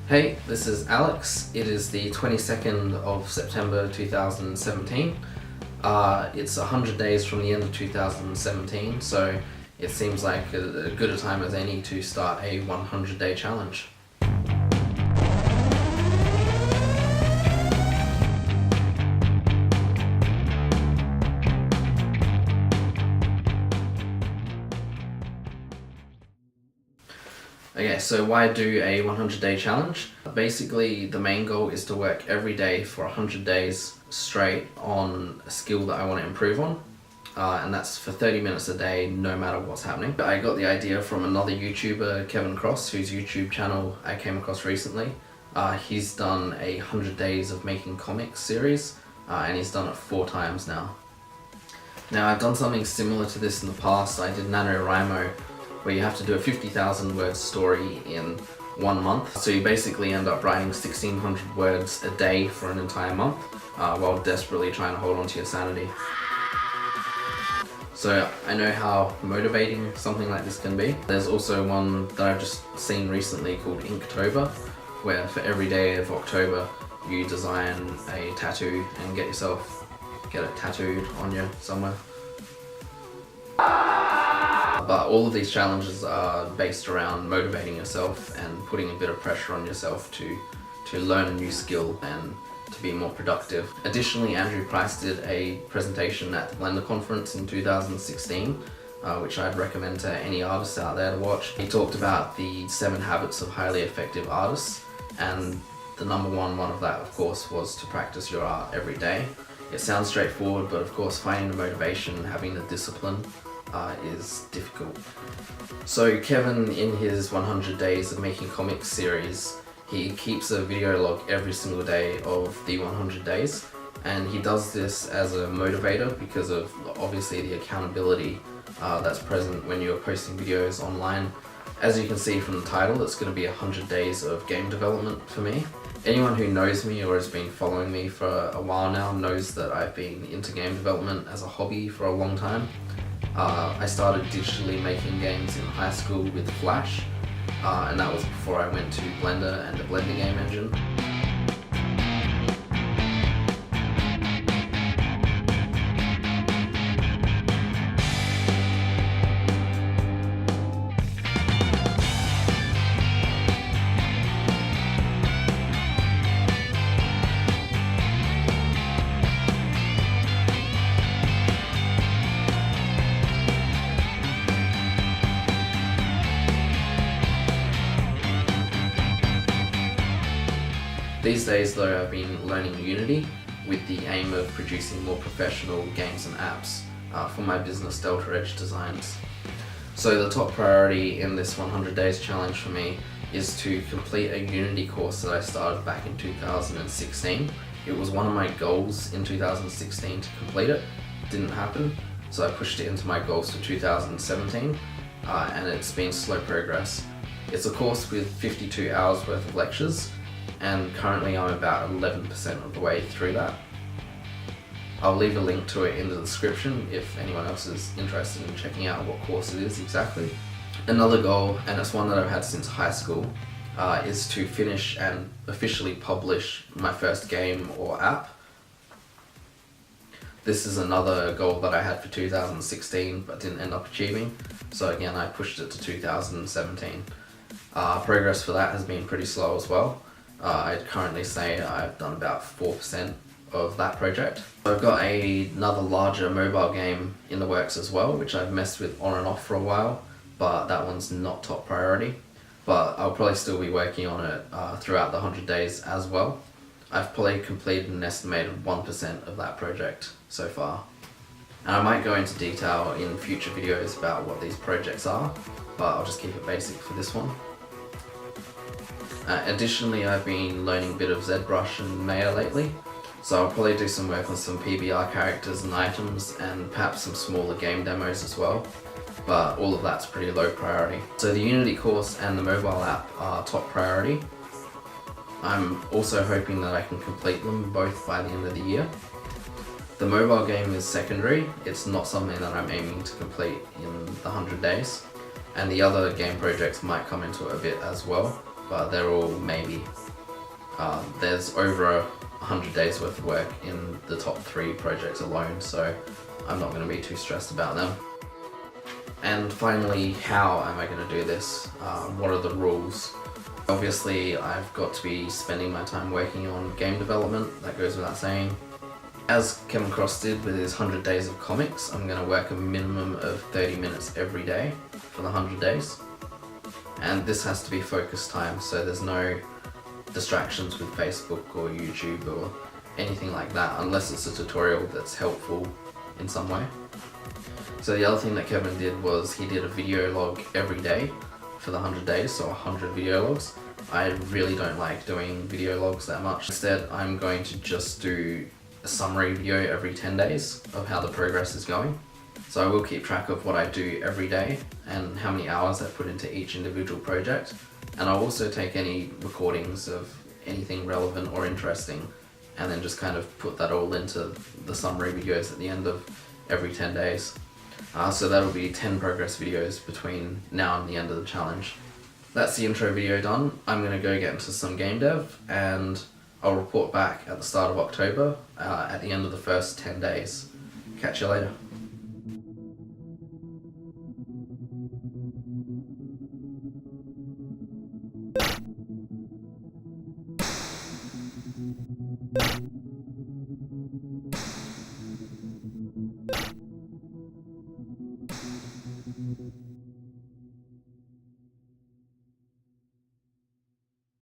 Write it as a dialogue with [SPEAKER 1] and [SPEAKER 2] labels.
[SPEAKER 1] Hey, this is Alex. It is the 22nd of September 2017. It's 100 days from the end of 2017, so it seems like a good a time as any to start a 100-day challenge. Okay, so why do a 100-day challenge? Basically, the main goal is to work every day for 100 days straight on a skill that I want to improve on. And that's for 30 minutes a day, no matter what's happening. I got the idea from another YouTuber, Kevin Cross, whose YouTube channel I came across recently. He's done a 100 days of making comics series, and he's done it 4 times now. Now, I've done something similar to this in the past. I did Nanowrimo, where you have to do a 50,000 word story in 1 month. So you basically end up writing 1,600 words a day for an entire month, while desperately trying to hold on to your sanity. So I know how motivating something like this can be. There's also one that I've just seen recently called Inktober, where for every day of October you design a tattoo and get it tattooed on you somewhere. But all of these challenges are based around motivating yourself and putting a bit of pressure on yourself to learn a new skill and to be more productive. Additionally, Andrew Price did a presentation at the Blender conference in 2016, which I'd recommend to any artists out there to watch. He talked about the 7 habits of highly effective artists, and the number one of that, of course, was to practice your art every day. It sounds straightforward, but of course finding the motivation and having the discipline is difficult. So Kevin, in his 100 days of making comics series, he keeps a video log every single day of the 100 days, and he does this as a motivator because of obviously the accountability that's present when you're posting videos online. As you can see from the title, it's going to be 100 days of game development for me. Anyone who knows me or has been following me for a while now knows that I've been into game development as a hobby for a long time. I started digitally making games in high school with Flash, and that was before I went to Blender and the Blender game engine. These days though, I've been learning Unity with the aim of producing more professional games and apps for my business Delta Edge Designs. So the top priority in this 100 days challenge for me is to complete a Unity course that I started back in 2016. It was one of my goals in 2016 to complete it. It didn't happen, so I pushed it into my goals for 2017, and it's been slow progress. It's a course with 52 hours worth of lectures, and currently I'm about 11% of the way through that. I'll leave a link to it in the description if anyone else is interested in checking out what course it is exactly. Another goal, and it's one that I've had since high school, is to finish and officially publish my first game or app. This is another goal that I had for 2016 but didn't end up achieving, so again I pushed it to 2017. Progress for that has been pretty slow as well. I'd currently say I've done about 4% of that project. I've got another larger mobile game in the works as well, which I've messed with on and off for a while, but that one's not top priority. But I'll probably still be working on it throughout the 100 days as well. I've probably completed an estimated 1% of that project so far. And I might go into detail in future videos about what these projects are, but I'll just keep it basic for this one. Additionally, I've been learning a bit of ZBrush and Maya lately, so I'll probably do some work on some PBR characters and items and perhaps some smaller game demos as well, but all of that's pretty low priority. So the Unity course and the mobile app are top priority. I'm also hoping that I can complete them both by the end of the year. The mobile game is secondary. It's not something that I'm aiming to complete in the 100 days. and the other game projects might come into it a bit as well, but they're all maybe. There's over 100 days worth of work in the top 3 projects alone, so I'm not going to be too stressed about them. And finally, how am I going to do this? What are the rules? Obviously, I've got to be spending my time working on game development, that goes without saying. As Kevin Cross did with his 100 days of comics, I'm going to work a minimum of 30 minutes every day for the 100 days. And this has to be focused time, so there's no distractions with Facebook or YouTube or anything like that, unless it's a tutorial that's helpful in some way. So the other thing that Kevin did was he did a video log every day for the 100 days, so 100 video logs. I really don't like doing video logs that much. Instead, I'm going to just do a summary video every 10 days of how the progress is going. So I will keep track of what I do every day and how many hours I put into each individual project. And I'll also take any recordings of anything relevant or interesting and then just kind of put that all into the summary videos at the end of every 10 days. So that'll be 10 progress videos between now and the end of the challenge. That's the intro video done. I'm going to go get into some game dev and I'll report back at the start of October at the end of the first 10 days. Catch you later.